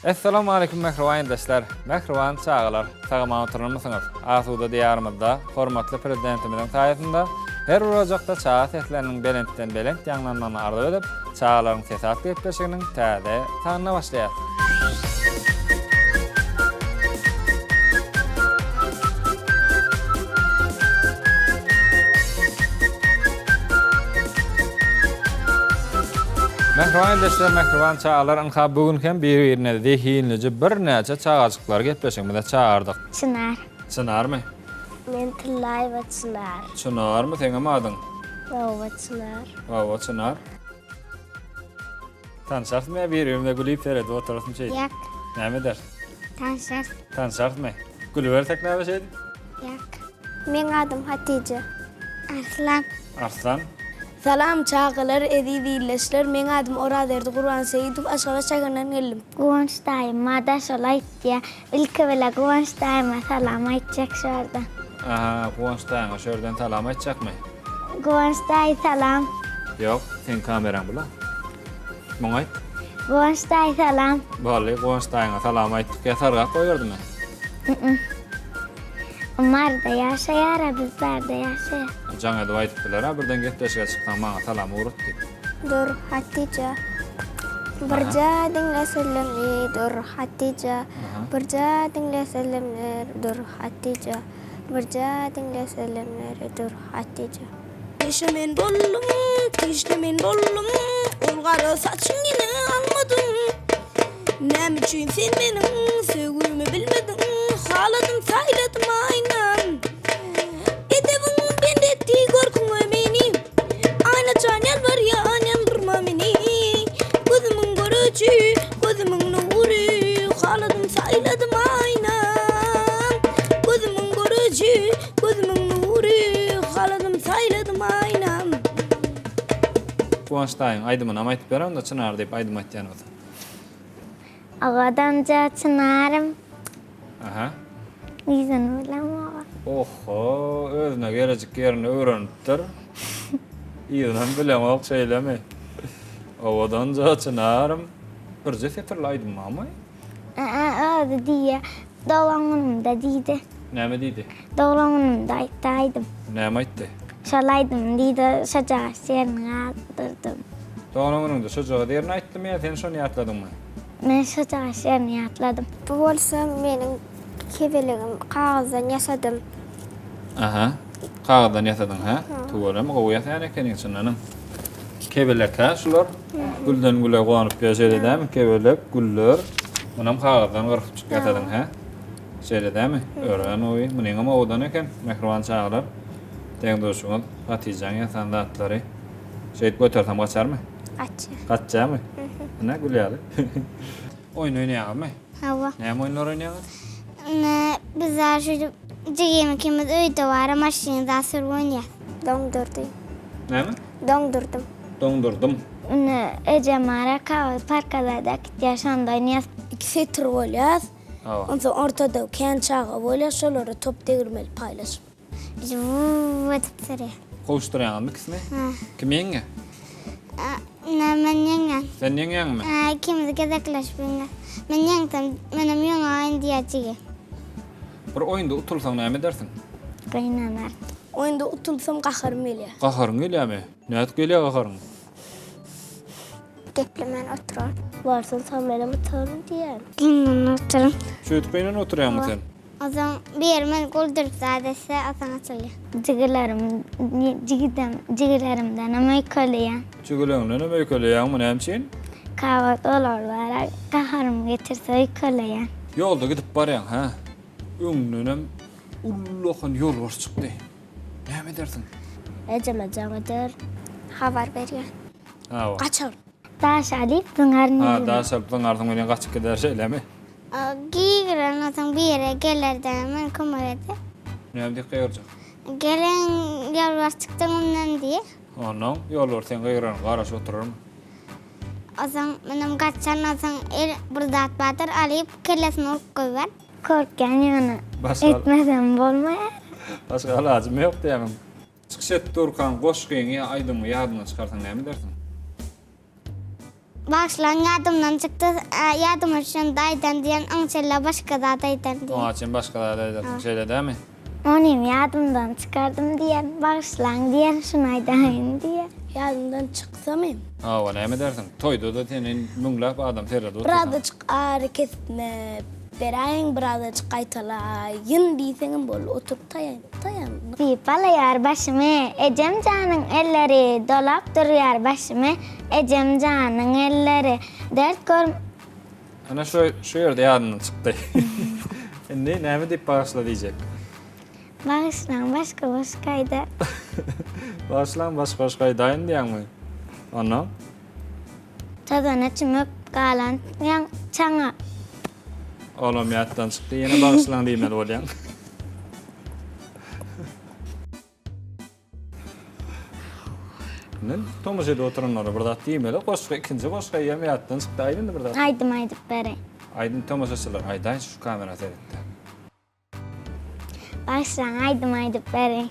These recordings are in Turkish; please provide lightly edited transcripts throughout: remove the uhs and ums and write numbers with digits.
Assalamu alaykum mehriban dostlar. Mehriban çağalar. Sağama otururmusunuz? Asuda diyarımızda hormatly prezidentimizin taýyatynda her urajaqda çağa seslerinin belentden belent ýanglanmagyny arzu edip, çağalaryň sesat geçişiginiň täze tanyna başlaýar. Mehriban dostlar, mehriban çağalar ynha bugün hem bir-birine zehinlice bir näçe çağaçyklar geçişigimizde çağırdyk. Çınar. Çynarmy? Men Tillay we Çınar. Çynarmy seňem adyň? Baba Çınar. Baba Çınar. Tanışartmy bir-birine gülüp tered oturasym şey. Yak. Näme der? Tanşar. Tanışartmy. Gülübersek näme şey? Yak. Men adım Hatice. Arslan. Arslan. Salam çağalar edidilleşler. Men adım Oraderdi Qurban Seyitov Aşgabat şagardan geldim. Guvançtayım. Mada şolay diye. İlke bile Guvançtayım. Salam aytacak şordan. Aha, Guvançtaýyňa şerden salam aýtjakmy? Guvançtay salam. Yok, sen kameran bula. Muň aýt. Guvançtay salam. Bally, Guvançtaýyňa salam aýtdyk, ýasarga goýurdymy? Umar da yaşayar, bizler de yaşayar. Jaňa da aýdypdylar, ha, birden getdeşige çykdan maňa salam urutdy. Dur Hatice. Birja dinleselemler, dur Hatice. Birja dinleselemler, dur Hatice. Birja dinleselemler, dur Hatice. Peşemen bollum, peşemen bollum. Olgara saçın yine almadım. Näme üçin sen menin sögümü bilmedin. Haladım sayladım aynam. Edebin bendetti korkuma meni. Ayna çanyal var ya anyandırma meni. Gözümün görücü, gözümün nuru. Haladım sayladım aynam. Gözümün görücü, gözümün nuru. Haladım sayladım aynam. Guvançtaýyň aýdymyny aýtyp berem da Çınar diýip aýdym aýtýan bolsa. Ağadanca Çınarım. Aha. Yüzünü bilem Oho, özüne gelecek yerini öğrenipdir. İyiden bilemek şeylemi. Ovadanca Çınarım. Birce seferle aýdym ama. Öyle diye. Dolanım da deydi. Näme diýdi? Dolanım da aytaydım. Näme aýtdy? Şalaydım deydi. Şaca serini aldırdım. Doğanımın da çocuğa diýerini aýtdym ya, sen şonu ýatladyňmy? Men şaca serini yatladım. Bu bolsa menin kebeligim kağızdan yasadım. Aha. Kağıdan yasadyň, ha? Tuğalam, gowy ýasan ekeniň şunanyň. Kebelek ha, şular. Gülden güle gowanyp ýaşaýarmy? Kebelek, güller. Munam kağıdan gyrkyp çykyp ýatadyň, ha? Şeýledämi? Ören oý, munyň ama odan eken, mehriban çağlar. Teň doşuňyz, Hatijaň ýasan zatlary. Şeýit götürsem gaçarmy? Açı. Gaçjamy? Ana gülýär. Oýun oýnaýarmy? Hava. Näme oýunlar oýnaýar? Bizler şu cigimikimiz öýde var, maşynada sür oynayar. Dongdurdy. Näme? Dongdurdum. Dongdurdum. Ecemara parkalarda yaşanda oynayar. İki setr bolýar. Awa. Ondan soň ortada kän çağa bolýar, şolary top degirmeli paýlaşyp. Vıtıp sıraya. Koşturayan ikisini? Kim yenge? Men yengen. Sen yengen mi? İkimiz gezekleşip yengen. Men yengtem, benim yona oyun diyeceği. Bir oyunda utulsan näme dersin? Kıynanar. Oyunda utulsam gaharym gelýär. Gaharyň gelýärmi? Näet gelýär gaharyň? Geplemen oturur. Varsın sen benim oturum diýär. Kıynanar oturur. Şöýtüpeylen oturýarmy sen? O zaman bir yerime kuldurup sadece atan atılıyor. Cigilerimden ama yıkılıyor. Çügüleňden näme öýkelýärmi näme? Kahvat olarlar, kaharım getirse yıkılıyor. Ýolda gidip barýan, ha? Öňünem ullahan ýol bar çykdy. Näme dersin? Eceme jaňydyr. Haber veriyor. Awa. Gaçar. Taş alıp bunların Ha, daha şalpdan ardyň bilen gaçyp gider şeylemi? Giyiren atan bir yere gelirden hemen kumarede. Näme diýip gaýarjak? Gelen yol var çıktım ondan diye. Onuň ýol bar sen gaýran garaş otururmy? O zaman benim kaçan atan bir zat batır alıp kellesini olup koyuver. Korkan yana etmesem bolmayar. Başka ilacım yok diýemem. Çykşet durkan goşgyň ýa aýdymy ýadyna çykarsaň näme dersin? Başlan yadımdan çıktı. Yadım için daydan diyen ançella başka da daydan diyen. Onun için başka da edersin. Şeyle değil mi? Onu yadımdan çıkardım diyen. Başlan diyen şunaydayın diye. Yadımdan çıksam mı? Ha, ne mi dersin? Toyda da senin münglap adam terede otursan. Birazcık hareketme berayın, birazcık kaytalayın diysenin bol oturup tayan. Dipalayar başımı, ecem canın elleri dolap duruyor başımı, ecem canın elleri dert gör... Ana şu yerde yadından çıktı. Şimdi ne mi deyip bağışla diyecek? Bağışlan başkaydı. Bağışlan başka dayın diyen mi? Anam? Tadana çimip kalan yang çağa. Oğlum yattan çıktı yine bağışlan diyemedi olayan. Ne? Tomuş oturanları burada diyemedi. İkinci koşka yeme yattan çıktı. Aydın da burada. Aydım beri. Aydın Tomuş ısılar. Aydan şu kamera seyretti. Bağışlan aydım beri.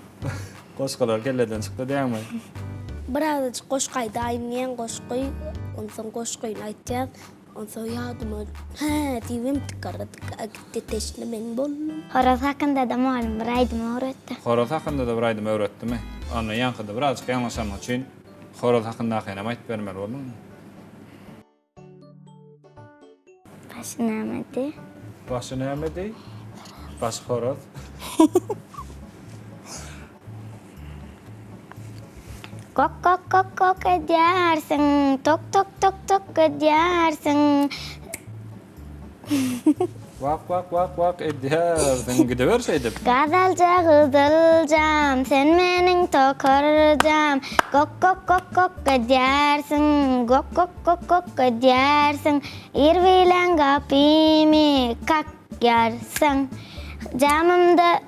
Koşkalar kelleden çıktı diyen mi? Birazcık koşkay daimiyen koşkay, ondan koşkayın aytacağız. Ondan yadıma, diyeyim tıkarı teşlemen bol. Horoz hakkında da malum bir aydım öğretti. Horoz hakkında da bir aydım öğretti mi? Anna yankıda birazcık yanlışanmak için horoz hakkında akıyana ayt vermeli oldun mu? Başı nemedi. Başı ne değil? Başı horoz. Kok kok kok kok edersin, tok tok tok tok edersin. Vak ediyorsun. Gidiver şeydi. Gazalca kızılcam, sen menin tokarcam. Kok kok kok kok edersin, kok kok kok kok edersin. İrvilen kapimi kak yersin. Camımda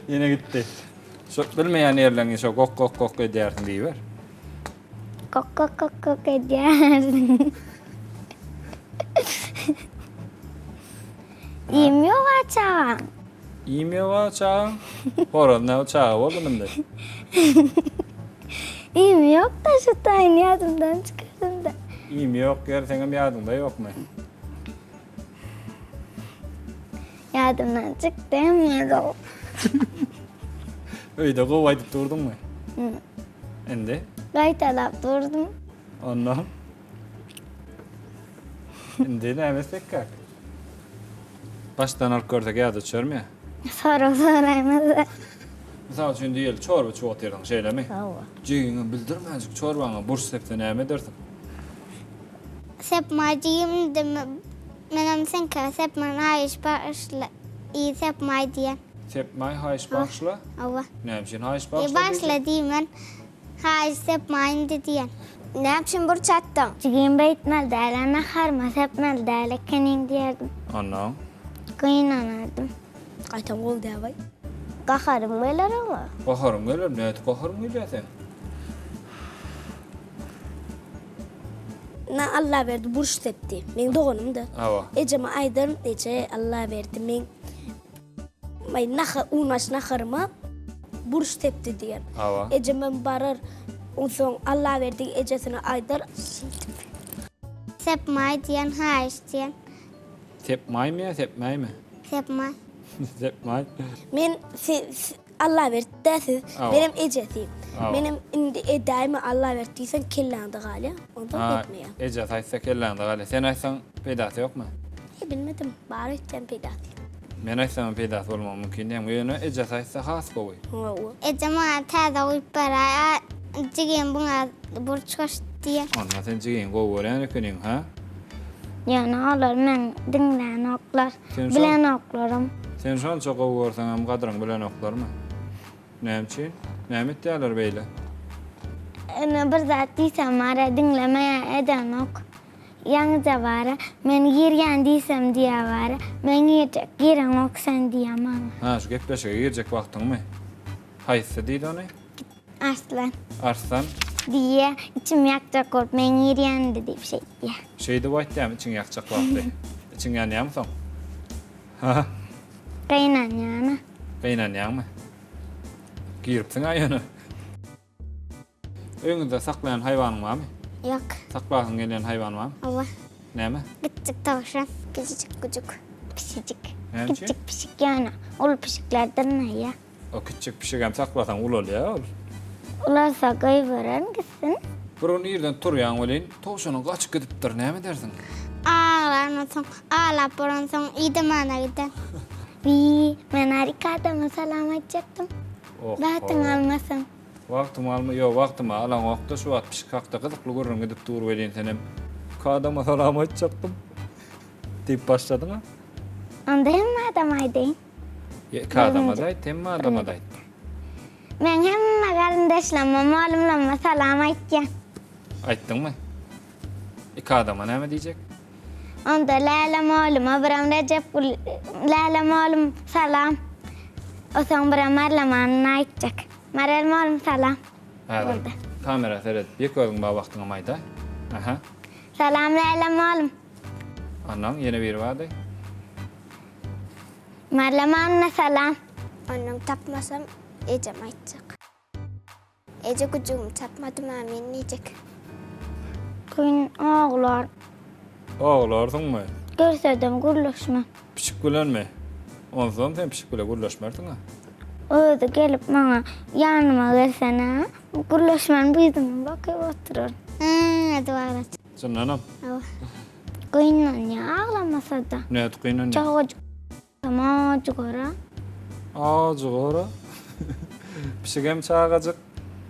Yine gitti. Bilmeyen yerlerini şu kok ediyorsun diyiver. kok kok kok kok edersin. İyim yok açağım. İyi mi o çağın? Horoz ne o çağı oldu mu de? İyim yok da şu tane yadımdan çıkardım da. İyi mi yok gerçekten bir yardımda yok mu? Yadımdan çıktı hem de o. Öyle kovaydıp durdun mu? Şimdi? Gaytalap durdum. Ondan. Şimdi ne meslek kalk? Baştan alıp gördük ya da çörüm ya. Sorayımız. Misal için değil, çorba çoğut yerden şeyle mi? Hava. Cigini bildirmezdik çorbanı, burç septe ne mi dersin? Sepmacıyım de menem sen ka sepman ayış başla. İyi sepmay diyen. Sepmay hayış başla. Ava. Ne için hayış başla? Başla diyeyim ben. Hayış sepmayın de diyen. Ne yapayım bur çattım? Cigim beytmel derler nakarma sepmel derler kenin diyerdim. Anam. Kıyın anardım. Kaytan kol devay. Kakarım böyler ama. Baharım gelir, ne et baharım gelir sen? Na Allah verdi burç tepti. Men doğunum da. Ava. Ecema aydan ece Allah verdi. Men may unaş nakarıma burç tepti diyen. Ava. Ecema barar. Ondan Allah verdi ecesine aydar. Sepmay diyen hayış diyen. Sepmay mı ya, sepmay mı? Sepmay. Sepmay. Men Allah verdi dersiz. Ava. Benim ecesiyim. Ava. Benim indi daima Allah verdiysen killendi gali. Ondan etmiyor. Ece saysa kellendi gale. Sen aysan peydası yok mu? Bilmedim. Bari sen peydati. Men aysan peydası olmam mümkün değil. Yine Ece saysa has koy. Ecema taza uypara. Cigim buna burç koş diyen. Anna sen cigin koy yani künün ha? Yani olur men dinleyen oklar. Sen Bilen oklarım. Sen şu an çok koyursan hem kadrın bilen oklar mı? Ne için? Ne mittiler beyle? Bir zat diysem ara dinlemeye eden ok. Yalnızca var. Men girgen diysem diye var. Men giren ok sen diyemem. Ha şu gepleşe girecek vaktin mi? Hayse değil onu? Aslan Arslan. diye içim yakacak olup men girgen dedi bir şey diye. Şeyde vayt değil mi? İçin yakacak vakti. İçin yanıyor musun? Ha? Kaynan yani. Kaynan yan mı? Giripsin ayını. Öňünde saklayan haywanın barmy? Yok. Saklagyň gelen haywan barmy? Ova. Näme? Küçük tavşan. Küçücük küçük. Pişicik. Hemçi? Küçük pişik yani. Ol pişiklerden ne ya? O küçük pişik hem saklatan ul ol ol. Ular sakayı veren gitsin. Burun ýerden turýan welin, towşanyň gaçyp gidipdir, näme dersiň? Ağlarmasın. Ağlap boransın. İdemana giden. Men harikada salam açacaktım. Oh. Batın almasın. Wagtym almy, ýok wagtym alan wagtda şu wagt pişik hakda gyzykly görün gidip dur welin senem. Kadama salam açacaktım. Dip başladyň ha? Onda hem adam aydın. Kadama daýt, temma adama daýt. Men hemme garındaşlama, malumlama salam açacağım. Aýtdyňmy? Kadama näme diýjek? Onda Lala malum, Abram Recep, Lala malum salam. O son bir marlamanını açacak. Maral malum salam. Häzir kamera seret. Bir gözüň ba wagtyňa maýda. Aha. Salam Lala malum. Anam ýene bir wady. Marlamanına salam. Onun tapmasam Ecem açacak. Ece kucuğum tapmadım amin diyecek. Kuyun oğlar. Oğlardyňmy? Görsedim gurlaşma. Pişik gülenme. Ondan sen pişik güle gurlaşmardın ha. Öyle gelip bana yanıma gelsene. Gurlaşman büyüdüm bakıp oturur. Hadi var. Cananam. Kuyundan ya ağlamasa da. Ne tıkıynan ne? Çağıcık. Ama çukura. Ağacık ora. Pişigem çağacık.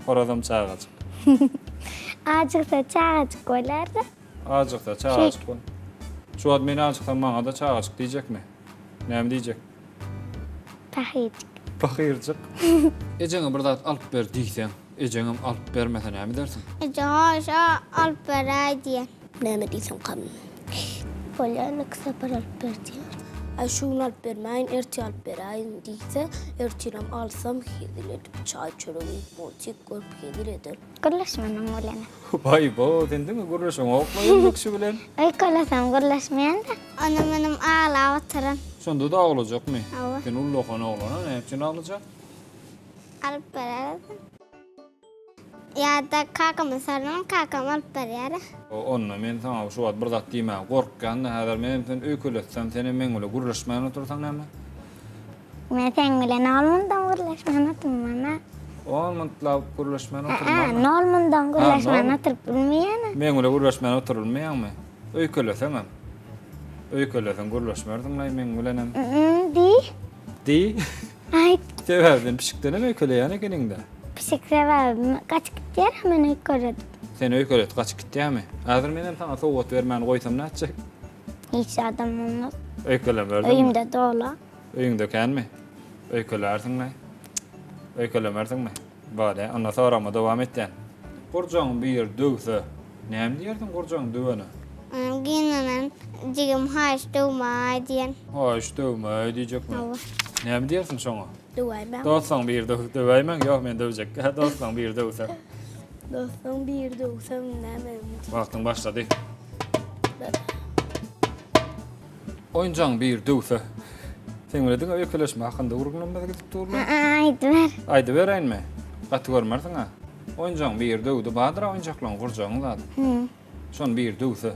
Oradam çağacık. Acıksa çağıcık olardı. Ağacık da çağacık ol. Şu ad meni ağacıktan bana da çağacık diyecek mi? Näme diyecek? Tahiyicik. Fakircik. Eceňe bir zat alyp ber diýsen, ejeňem alyp bermese näme dersiň? Ece hoşa alıp veray diye. Näme diýsem kam. Polyanı kısa para alıp ver diye. Şunu alıp bermeyin, erti alıp berayın deyse, ertiram alsam hediledip çay çörüğü, motik görüp hediledim. Gurlaşmanım olana. Bay bo, dendin mi gurlaşaň okmaýan kişi bilen? Ay kalasam gurlaşmayan da. Onu benim ağla oturun. Şonda da ağlajakmy? Awa. Sen ullokan oglana näme üçin ağlajak? Alıp verar. Ya da kakam sarılım, kakam alıp verar. Onna men sana şu wagt bir zat diýmä, gorkkan häzir men sen öýkeletsem seni men bilen gurlaşmaýan otursaň näme? Men sen bilen olmundan gurlaşmayan oturmana. Olmantla gurlaşmaýan Aa, oturmaň. nolmundan gurlaşmayan nol. oturup bilmeýän. Men bilen gurlaşmaýan oturulmaýanmy? Öýkeleseň. Öýkelesen gurlaşmaýardyň men bilenem. Di. Di. Ay, Sebäbden pişikdenem öýkeleýän ekeniňde. pişik sebebim kaç gider hemen öykörüdüm. Sen öýkelet gaçyp gitdiňmi? Häzir menem sana sowgat bermän goýsam näçe? Hiç adam olmaz. Öýkelemerdin. Öyümde dolu. Öýüňde kenmi? Öýkelerdiňmi? Öýkelemerdiňmi? Bale, onda sorama dowam etden. Gurjaň bir döwse, näme diýerdiň gurjaň döwene? Giyinmem, cigim haş doğma diyen. Haş döwme diýjekmi? Näme diýersiň şoňa? Duayman. Dostlaň bir döwäýmen, ýok men döwjek. Dostlaň bir döwse. Dostum bir dostum näme. Wagtyň başlady. Oýunjaň bir döwse. Sen bilediň öýkeleşme hakynda urgunlanmada gidip durlar. Aydı ver. Aýdy bereýinmi? Gaty görmersiň ha. Oýunjaň bir döwdi, badyra oýunjaklaň gurjaň zat. Şon bir döwse.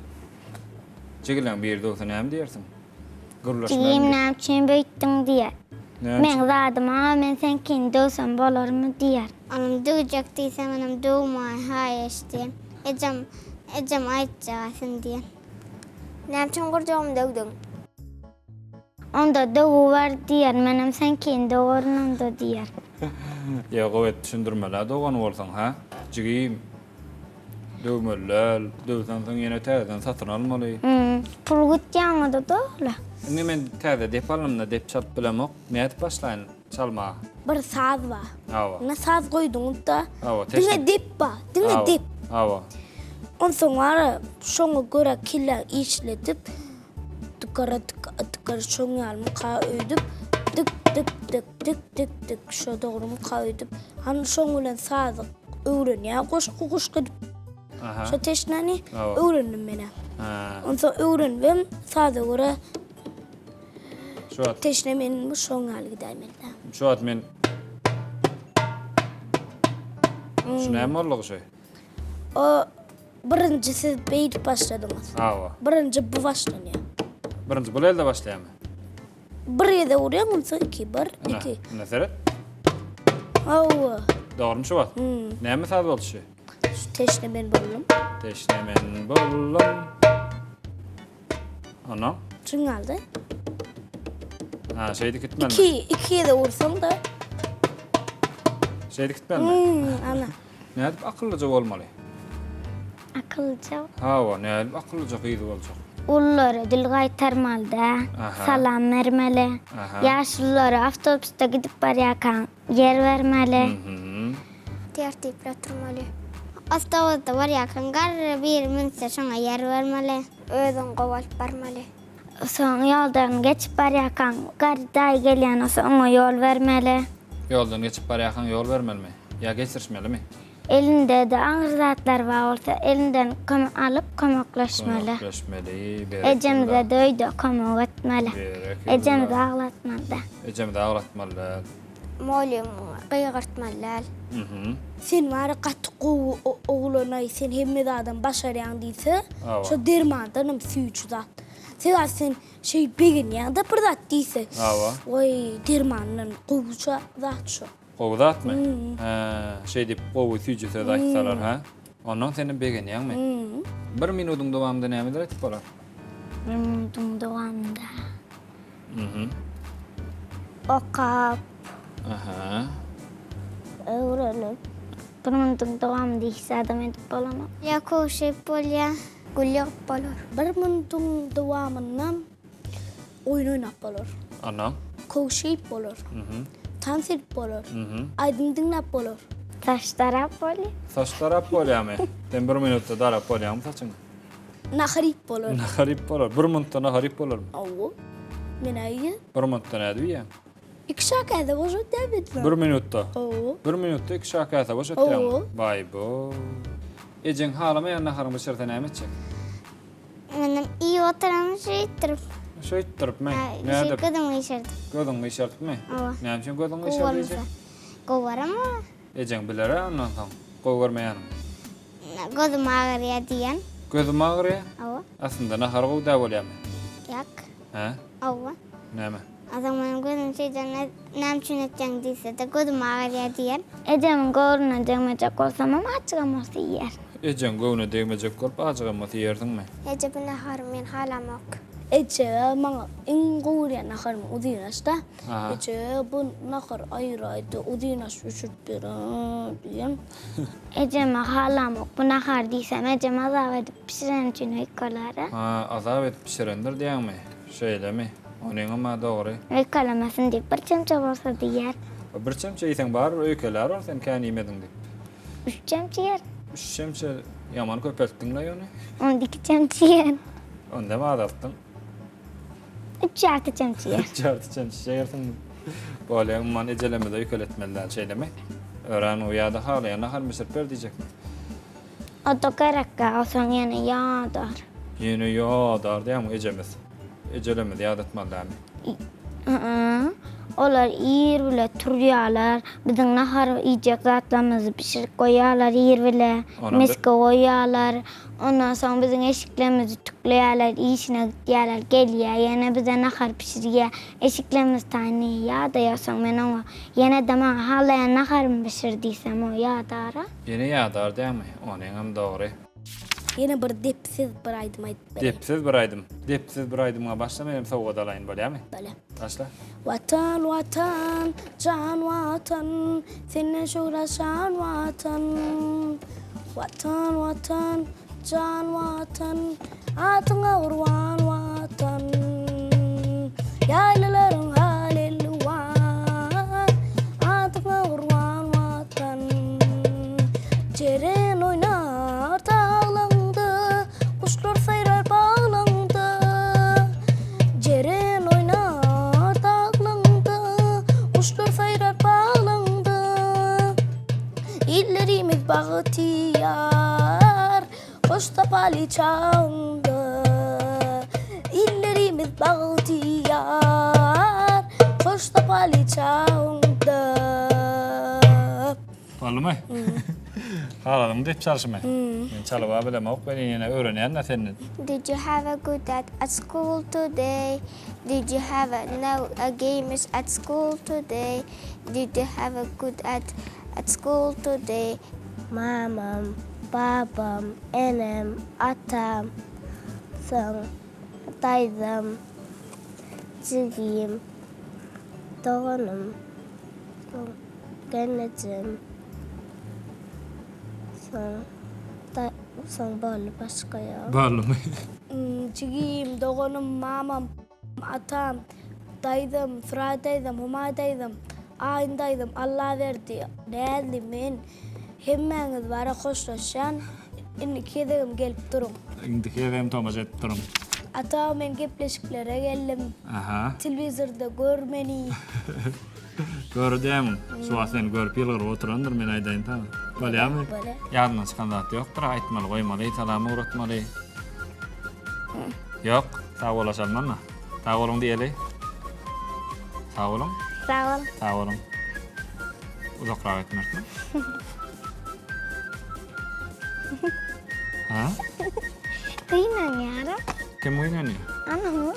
Çegilen bir döwse näme diýersiň? Gurlaşma. Cigim nam için büyüttün diye. Näme? Men zadım ama men sen kin dövsem bolar mı diyer. Anam dövecek diysem anam dövma hayaş diyen. Ecem aytacağısın diyen. Nem için gurjağım dövdün? Onda dövu var diyer, menem sen kin dövorun onda diyer. Ýa gowet düşündirmeler dogan bolsaň ha. Jigim. Dövmeler, dövsen soň ýene täzeden satyn almaly. Pul gutýaňa da dola. Indi men täze dep alymda dep çap bilemok. Näet başlaýyn çalma. Bir saz var. Awa. Ne saz koyduğum da. Awa, Dine dip ba. Dine dip. Awa. On sonra şoňa göre killa işledip tıkara şoňa almy ka öýdüp tık şo dogrumy ka öýdüp han şoň bilen saz öwrenýär goş gidip Aha. şo teşnani Awa. öwrendim mene. Ha. On sonra öwrendim saza göre Şu at. teşnemenin bu şoň aly gidermeli. Şu at men. Şu näme bolýar şey? O birinci siz beyit başladınız. Hawa. Birinci bu başlanıyor. Birinci bu elde başlayalım. Bir yerde vuruyor musun? İki, bir, iki. Nezaret. Hava. Doğru mu şu var? Näme sabab boldy şu? Şu teşnemen buldum. Teşnemen bollum. Ana. Çın aldı. Ha, şeydi gitmeli. İkiye de vursam da. Şeydi gitmeli. Ana. Ne dip akıllıca bolmaly. Akılca. Hawa, ne dip akıllıca gyzy boljak. Ulları dil gaytarmalda. Aha. Salam vermeli. Aha. Yaşlıları avtobüste gidip baryakan yer vermeli. Mhm. Tertiple turmaly. Avtobüste baryakan gar bir minse şoňa yer vermeli. Özüň gowalyp barmaly. Soň ýoldan geçip baryakan gar daý gelýän olsa oňa ýol vermeli. Yoldan geçip baryakan yol vermelimi? Ya geçirişmelimi? Elinde de aňyr zatlar bar bolsa elinden alıp kömekleşmeli. Kömekleşmeli. Ejemde döýdi kömek etmeli. Ejemde aglatmaly. Ejemde aglatmaly. Molim gıygırtmalar. Mhm. Sen var katı oğluna sen hemme adam başarayan değilse Ava. şu dermandanım süyücü zat. Sen şey begin ya da bir zat değilse. Ava. Oy dermanın kovuşa zat şu. Qowdat mı? Ha, şey dip qowu süýje söz aýtsalar ha. Ondan senin begen ýagmy? 1 minutyň dowamında näme diýip bolar? Minutun doğanda. Mhm. Okap, Aha. öğrenip. Bir minutun doğamında hisse adam edip bolamam. Ya koşup bol ya. Gülüp bolur. Bir minutun devamından oyun oynap bolur. Anam. Kovşayıp bolur. Mhm. Dans edip bolur. Mhm. Aydın dinlap bolur. Taşlara bol. Saçlarap bolýamy. Den 1 minutda darap bolýamy saçyň. Naharip bolur. Naharip bolar. 1 minutda naharip bolar. Awu. Men ayı. 1 minutda näde ýa? İki şakada boşu David var. 1 minutda. Awu. 1 minutda 2 şakata boş Oo. etýär. Vay bo. Ejen halama naharym başarda näme etjek? Benim iyi oturan şey tırıp. Şöýt durup Şey näde? kıdım işerdi. Gözüňi işaretme. Ava. Näme üçin gözüňi Kovarmasa. işaretjek? Kovaram ama. Ejen biler ondan soň. Gowarmaýanyň. Gözüm ağrıya diyen. Gözüm agyrýar. Ava. Aslında nahar gowda bolýarmy? Yak. Ha? Ava. Näme? Adam benim gözüm şeyden nem çüneteceksin değilse de gözüm ağrıya diyen. Ecemin goruna demeyecek olsam ama açıgaması yer. Ejen gowna degmejek bolup ajygamysy ýerdiňmi? Ece bile harmen halamak. Ece mana en gurya nahar udinaşta. Aha. Ece bu nahar ayraydı udinaş üşütdür diyen. Eceme halamak bu nahar diysem ecem azap edip pişiren için hükkalara. Ha, azap edip pişirendir diýäňmi? Şeýlemi? Onuň ama dogry. Hükkalamasın deyip bir çemçe bolsa diyer. Bir çemçe ýeseň bar, öýkeler bar, sen kän ýemediň diýip. 3 çemçe yer. 3 çemçe ýaman köpeltdiň la ýony. 12 çemçe yer. Onda ma adapdyň? 3 artı çemçe yer. Çarptı çemçe ýerdiň. Bolýan man ejelemede öýkeletmeliler şeýlemi? Ören o ýa-da halaýan nahar misir ber diýjekmi? O da gerekka olsan yine yağdar. Ýene ýa-dar diýäň ejemiz. Ejelemede ýadatmalylarmy? Olar yer bile turýarlar. Biziň nahar iýjek zatlarymyzy pişirip goýarlar yer bile. Ondan Miske goýarlar. Ondan soň biziň eşiklerimizi tükleýärler, işine gitýärler, gelýär. Ýene bize nahar pişirýär. Eşiklerimiz taýny ýa-da ýasaň men oňa ýene de maňa halaýan naharym pişirdiysem o ýa-dara. Ýene ýa-dar diýäňmi? Onuň hem dogry. Yine bir depsiz bir aydım aytıp Depsiz bir aýdym. Depsiz bir aýdymga başlamaýam sowga dalaýyn bolýarmy? böyle. Başla. Vatan vatan can vatan seninle uğraşan vatan. Vatan vatan can vatan atına urvan vatan. Yaylaların haleli var atına urvan vatan. Ceren oynar dağlandı kuşlar sayrar bağlandı. Ceren oynar dağlandı kuşlar sayrar bağlandı. İllerimiz bağıtıyar hoş tapali çaldı. İllerimiz bağıtıyar hoş tapali çaldı. Balmy? Haladım deyip çalışmayın. Men çalyba bilemok, ben ýene öğrenýän senden. Did you have a good day at school today? Did you have a games at school today? Did you have a good at school today? Mamam, babam, enem, atam, daydım, cigim, doğanım, gelecim, son böyle başka ya. Barlymy? Cigim, doğanım, mamam, atam, daydım, fradaydım, humadaydım, ayındaydım, Allah verdi. Değerli men, hemmeňiz bara hoşlaşan, inni kedegim gelip durum. Indiki hem tomaş etip durum. Ata men gepleşiklere geldim. Aha. Televizorda görmeni. Gördüm. Şu sen görüp yılgır oturandır men aýdaýyn tamam. Bolýarmy? Böyle. Ýadyna çykan zat ýokdur, aýtmaly, goýmaly, salamy uratmaly. Ýok, sag bolaşanmanma. Sag bolun diýeli. Sag bolun. Sağ ol. Sag bolun. Uzakrak etmekmi? Ha? Gıynanýar. Kim oýnanýar? Anam.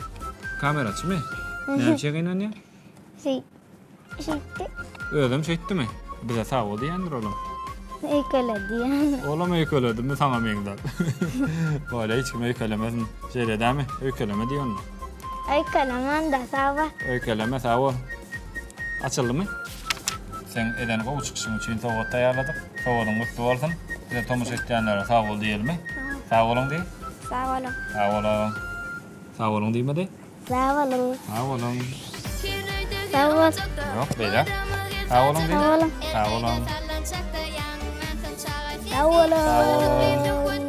Kameraçy mı? Näçe oýnanýar? Şeydi. Özüm şeýtdimi? Bize sag bol diýendir oğlum. Ekeledi yani. Oğlum öýkeledim mi sana meňden? Böyle hiç kim öýkelemesin. Şeýle dämi? Öýkeleme diýendir. Ekelemen de sağ ol. Öýkeleme sag bol. Açyldymy? Sen eden gowy çykyşyň üçin towat taýýarladyk. Towadyň mutlu bolsun. Bize tomuş etýänlere sag bol diýelmi? Sag bolun diýi. Sağ ol. Sag bolun. Sag bolun diýmedi? Sağ ol. Sag bolun. Sağ ol. Yok beýle. Sag bolun diýi. Sağ olun. Sag bolun. Sağ olun.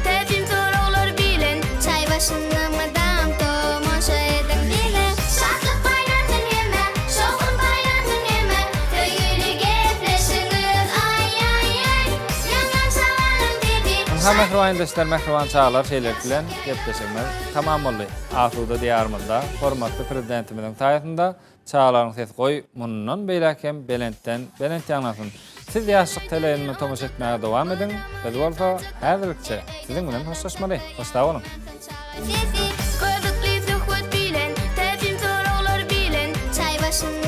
Tepim sorular bilen, çay başında madam tomaşa edin bile. Şatlık bayramın yeme, şokun bayramın yeme. Köylü gepleşiniz ay ay ay. Yanan savalım dedi. Ha mehriban dostlar, mehriban çağlar şeyler bilen gepleşenler tamam boldy. Asuda diýarmynda hormatly prezidentimizin taýatynda çağlaryň ses goý mundan beýlekem Belent ýagnasyn. Siz ýaşlyk teleýinini tomuş etmäge dowam edin. Biz bolsa häzirlikçe siziň bilen hoşlaşmaly. Hoşda bolun. Koyduk lizu bilen, tepim sorular bilen, çay başında